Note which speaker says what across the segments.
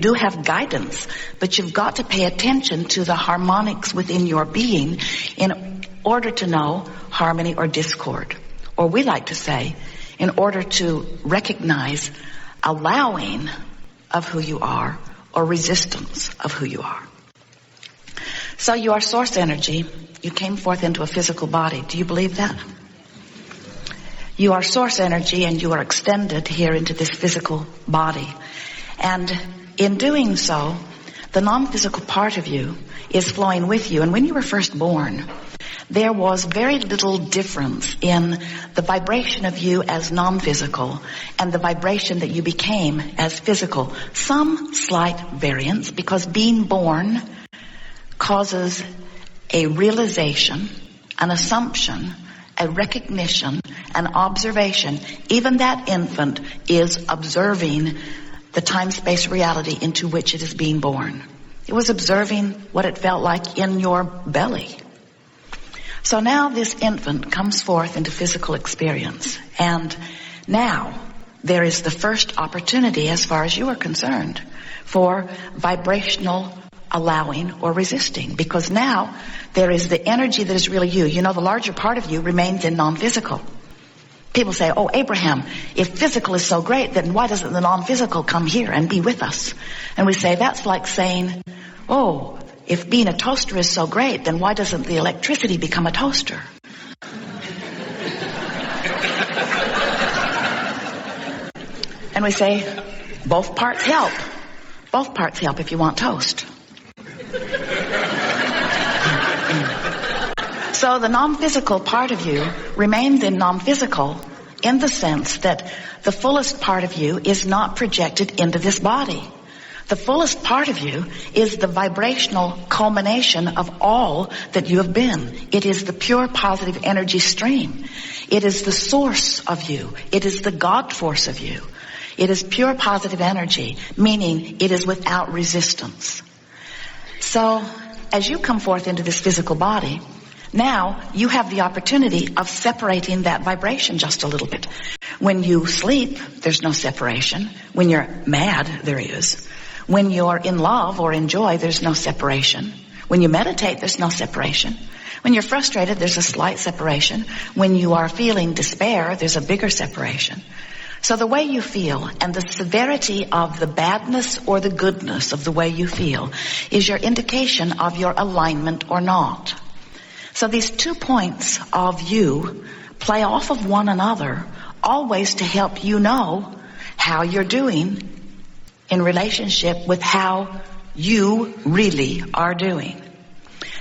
Speaker 1: do have guidance, but you've got to pay attention to the harmonics within your being in order to know harmony or discord. Or we like to say, in order to recognize allowing of who you are or resistance of who you are. So you are source energy. You came forth into a physical body. Do you believe that? You are source energy and you are extended here into this physical body. And in doing so, the non-physical part of you is flowing with you. And when you were first born, there was very little difference in the vibration of you as non-physical and the vibration that you became as physical. Some slight variance, because being born causes a realization, an assumption, a recognition, an observation. Even that infant is observing the time-space reality into which it is being born. It was observing what it felt like in your belly. So now this infant comes forth into physical experience. And now there is the first opportunity, as far as you are concerned, for vibrational allowing or resisting. Because now there is the energy that is really you. You know, the larger part of you remains in non-physical. People say, oh, Abraham, if physical is so great, then why doesn't the non-physical come here and be with us? And we say, that's like saying, oh, if being a toaster is so great, then why doesn't the electricity become a toaster? And we say, both parts help. Both parts help if you want toast. So the non-physical part of you remains in non-physical in the sense that the fullest part of you is not projected into this body. The fullest part of you is the vibrational culmination of all that you have been. It is the pure positive energy stream. It is the source of you. It is the God force of you. It is pure positive energy, meaning it is without resistance. So as you come forth into this physical body, now you have the opportunity of separating that vibration just a little bit. When you sleep, there's no separation. When you're mad, there is. When you're in love or in joy, there's no separation. When you meditate, there's no separation. When you're frustrated, there's a slight separation. When you are feeling despair, there's a bigger separation. So the way you feel and the severity of the badness or the goodness of the way you feel is your indication of your alignment or not. So these 2 points of you play off of one another, always to help you know how you're doing in relationship with how you really are doing.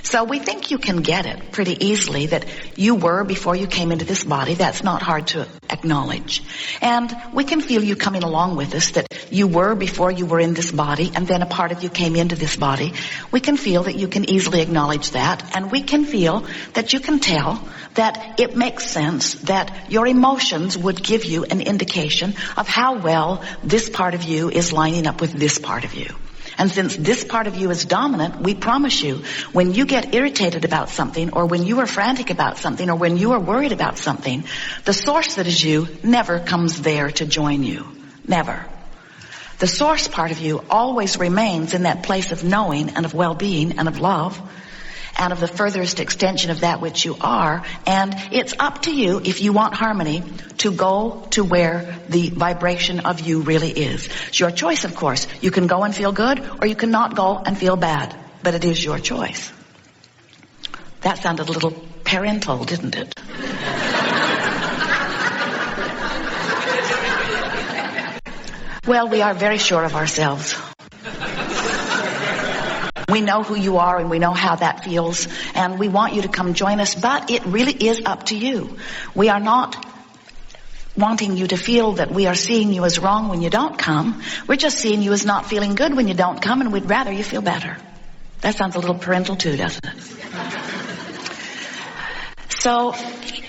Speaker 1: So we think you can get it pretty easily that you were before you came into this body. That's not hard to acknowledge. And we can feel you coming along with us, that you were before you were in this body, and then a part of you came into this body. We can feel that you can easily acknowledge that, and we can feel that you can tell that it makes sense that your emotions would give you an indication of how well this part of you is lining up with this part of you. And since this part of you is dominant, we promise you, when you get irritated about something, or when you are frantic about something, or when you are worried about something, the source that is you never comes there to join you. Never. The source part of you always remains in that place of knowing and of well-being and of love and of the furthest extension of that which you are. And it's up to you, if you want harmony, to go to where the vibration of you really is. It's your choice, of course. You can go and feel good, or you cannot go and feel bad. But it is your choice. That sounded a little parental, didn't it? Well, we are very sure of ourselves. We know who you are and we know how that feels, and we want you to come join us, but it really is up to you. We are not wanting you to feel that we are seeing you as wrong when you don't come. We're just seeing you as not feeling good when you don't come, and we'd rather you feel better. That sounds a little parental too, doesn't it? So,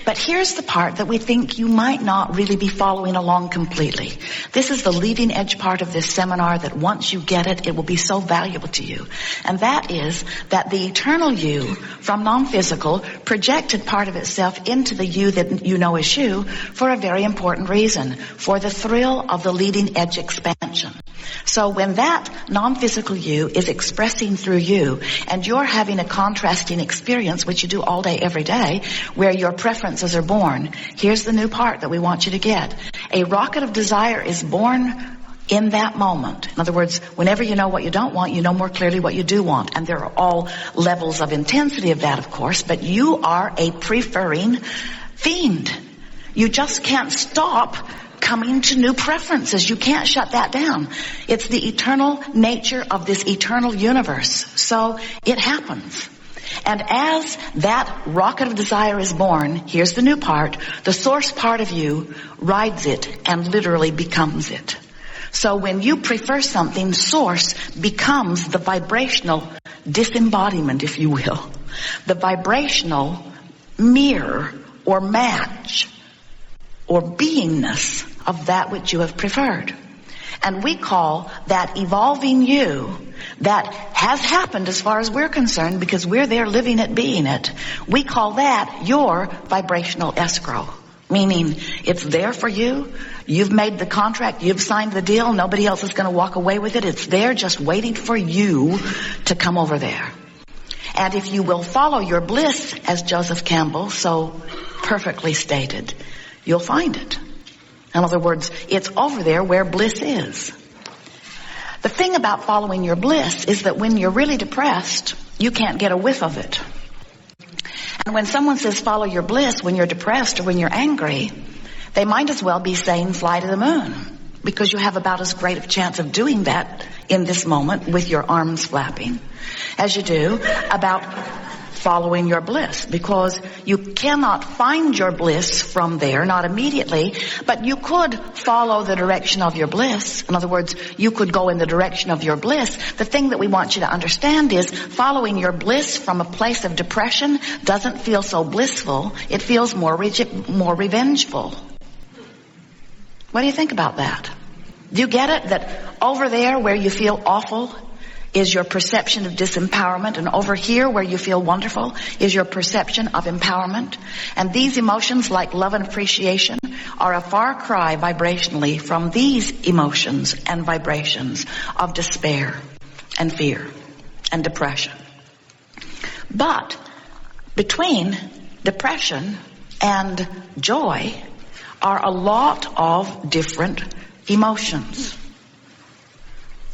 Speaker 1: but here's the part that we think you might not really be following along completely. This is the leading edge part of this seminar that once you get it, it will be so valuable to you. And that is that the eternal you from non-physical projected part of itself into the you that you know as you for a very important reason, for the thrill of the leading edge expansion. So when that non-physical you is expressing through you, and you're having a contrasting experience, which you do all day, every day, where your preferences are born, here's the new part that we want you to get. A rocket of desire is born in that moment. In other words, whenever you know what you don't want, you know more clearly what you do want. And there are all levels of intensity of that, of course, but you are a preferring fiend. You just can't stop coming to new preferences. You can't shut that down. It's the eternal nature of this eternal universe. So it happens. And as that rocket of desire is born, here's the new part, the source part of you rides it and literally becomes it. So when you prefer something, source becomes the vibrational disembodiment, if you will. The vibrational mirror or match or beingness of that which you have preferred. And we call that evolving you that has happened as far as we're concerned, because we're there living it, being it. We call that your vibrational escrow. Meaning it's there for you. You've made the contract. You've signed the deal. Nobody else is going to walk away with it. It's there just waiting for you to come over there. And if you will follow your bliss, as Joseph Campbell so perfectly stated, you'll find it. In other words, it's over there where bliss is. The thing about following your bliss is that when you're really depressed, you can't get a whiff of it. And when someone says follow your bliss when you're depressed or when you're angry, they might as well be saying fly to the moon, because you have about as great a chance of doing that in this moment with your arms flapping as you do about following your bliss, because you cannot find your bliss from there, not immediately, but you could follow the direction of your bliss. In other words, you could go in the direction of your bliss. The thing that we want you to understand is following your bliss from a place of depression doesn't feel so blissful. It feels more revengeful. What do you think about that? Do you get it? That over there where you feel awful is your perception of disempowerment, and over here where you feel wonderful is your perception of empowerment. And these emotions, like love and appreciation, are a far cry vibrationally from these emotions and vibrations of despair and fear and depression. But between depression and joy are a lot of different emotions.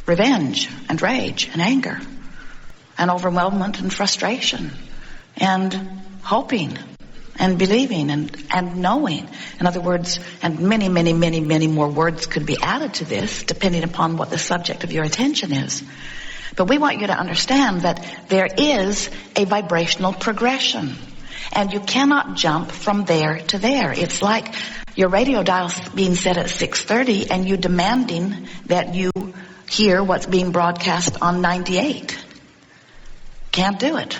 Speaker 1: Revenge and rage and anger and overwhelmment and frustration and hoping and believing and knowing. In other words, and many, many, many, many more words could be added to this depending upon what the subject of your attention is. But we want you to understand that there is a vibrational progression, and you cannot jump from there to there. It's like your radio dial being set at 6:30 and you demanding that you hear what's being broadcast on 98. Can't do it.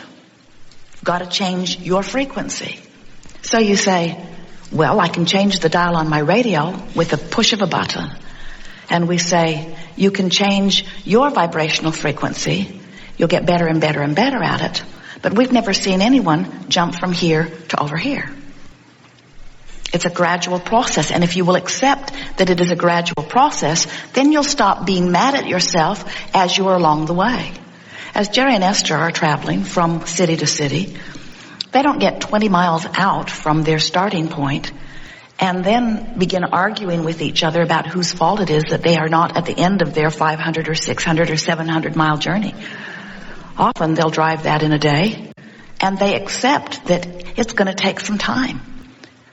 Speaker 1: You've got to change your frequency. So you say, well, I can change the dial on my radio with a push of a button. And we say, you can change your vibrational frequency. You'll get better and better and better at it. But we've never seen anyone jump from here to over here. It's a gradual process, and if you will accept that it is a gradual process, then you'll stop being mad at yourself as you are along the way. As Jerry and Esther are traveling from city to city, they don't get 20 miles out from their starting point and then begin arguing with each other about whose fault it is that they are not at the end of their 500 or 600 or 700 mile journey. Often they'll drive that in a day, and they accept that it's going to take some time.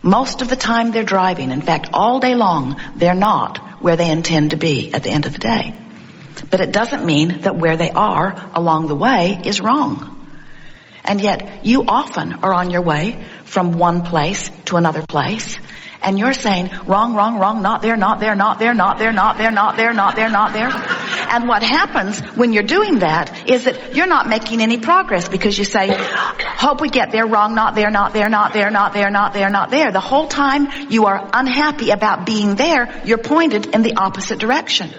Speaker 1: Most of the time they're driving. In fact, all day long, they're not where they intend to be at the end of the day. But it doesn't mean that where they are along the way is wrong. And yet, you often are on your way from one place to another place, and you're saying, wrong, wrong, wrong, not there, not there, not there, not there, not there, not there, not there, not there. And what happens when you're doing that is that you're not making any progress, because you say, hope we get there, wrong, not there, not there, not there, not there, not there, not there. The whole time you are unhappy about being there, you're pointed in the opposite direction.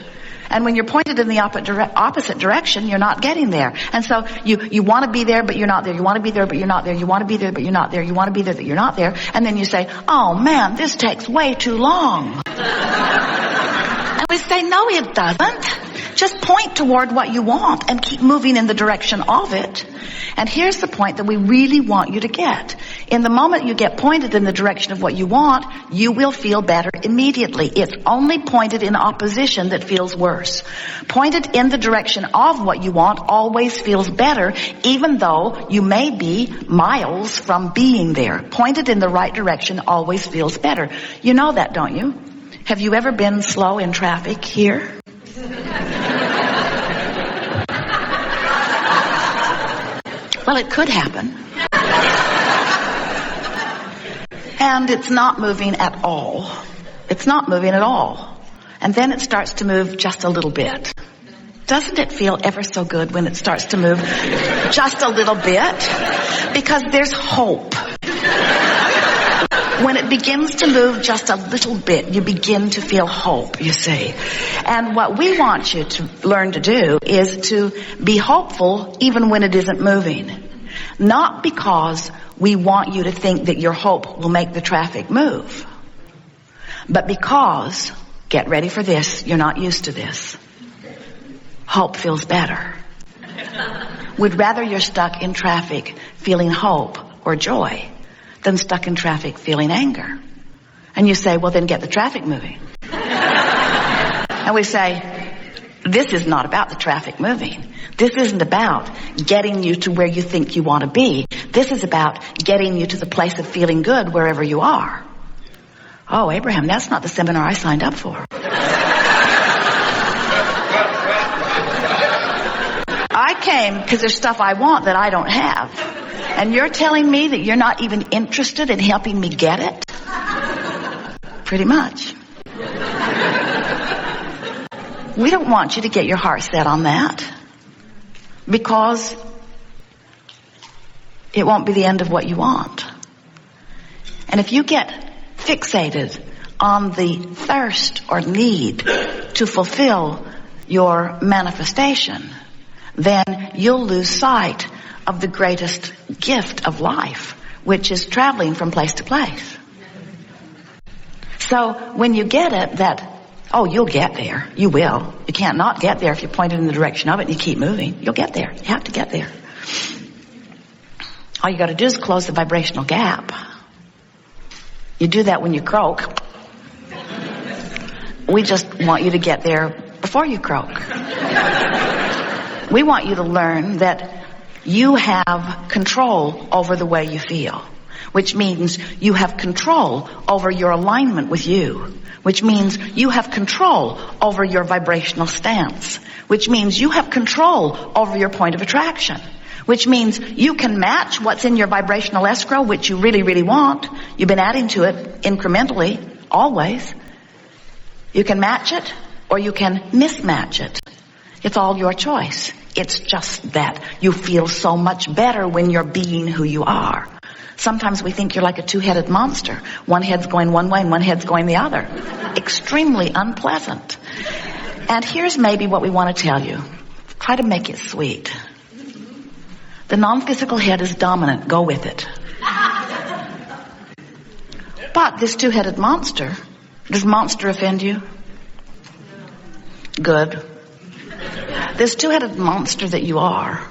Speaker 1: And when you're pointed in the opposite direction, you're not getting there. And so you want to be there, but you're not there. You want to be there, but you're not there. You want to be there, but you're not there. You want to be there, but you're not there. And then you say, oh man, this takes way too long. And we say, no, it doesn't. Just point toward what you want and keep moving in the direction of it. And here's the point that we really want you to get. In the moment you get pointed in the direction of what you want, you will feel better immediately. It's only pointed in opposition that feels worse. Pointed in the direction of what you want always feels better, even though you may be miles from being there. Pointed in the right direction always feels better. You know that, don't you? Have you ever been slow in traffic here? Well, it could happen. And it's not moving at all. It's not moving at all. And then it starts to move just a little bit. Doesn't it feel ever so good when it starts to move just a little bit? Because there's hope. When it begins to move just a little bit, you begin to feel hope, you see. And what we want you to learn to do is to be hopeful even when it isn't moving. Not because we want you to think that your hope will make the traffic move, but because, get ready for this, you're not used to this. Hope feels better. We'd rather you're stuck in traffic feeling hope or joy than stuck in traffic feeling anger. And you say, well, then get the traffic moving. And we say, this is not about the traffic moving. This isn't about getting you to where you think you want to be. This is about getting you to the place of feeling good wherever you are. Oh, Abraham, that's not the seminar I signed up for. I came because there's stuff I want that I don't have. And you're telling me that you're not even interested in helping me get it? Pretty much. We don't want you to get your heart set on that, because it won't be the end of what you want. And if you get fixated on the thirst or need to fulfill your manifestation, then you'll lose sight of the greatest gift of life, which is traveling from place to place. So when you get it that, oh, you'll get there. You will. You can't not get there if you point it in the direction of it and you keep moving. You'll get there. You have to get there. All you got to do is close the vibrational gap. You do that when you croak. We just want you to get there before you croak. We want you to learn that you have control over the way you feel, which means you have control over your alignment with you, which means you have control over your vibrational stance, which means you have control over your point of attraction, which means you can match what's in your vibrational escrow, which you really, really want. You've been adding to it incrementally, always. You can match it or you can mismatch it. It's all your choice. It's just that you feel so much better when you're being who you are. Sometimes we think you're like a two-headed monster. One head's going one way and one head's going the other. Extremely unpleasant. And here's maybe what we want to tell you. Try to make it sweet. The non-physical head is dominant. Go with it. But this two-headed monster, does monster offend you? Good. This two-headed monster that you are,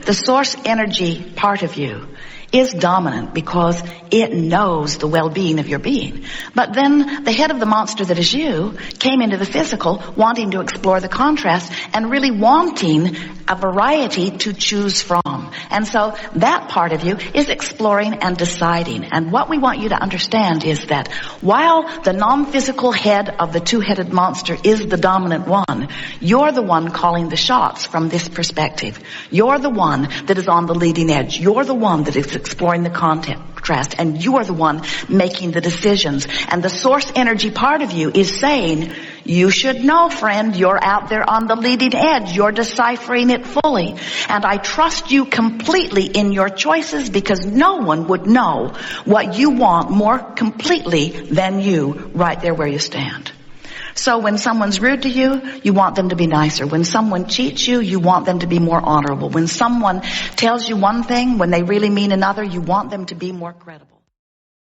Speaker 1: the source energy part of you, is dominant because it knows the well-being of your being. But then the head of the monster that is you came into the physical wanting to explore the contrast and really wanting a variety to choose from. And so that part of you is exploring and deciding. And what we want you to understand is that while the non-physical head of the two-headed monster is the dominant one, you're the one calling the shots from this perspective. You're the one that is on the leading edge. You're the one that is exploring the contrast, and you are the one making the decisions. And the source energy part of you is saying, you should know, friend, you're out there on the leading edge. You're deciphering it fully. And I trust you completely in your choices, because no one would know what you want more completely than you right there where you stand. So when someone's rude to you, you want them to be nicer. When someone cheats you, you want them to be more honorable. When someone tells you one thing, when they really mean another, you want them to be more credible.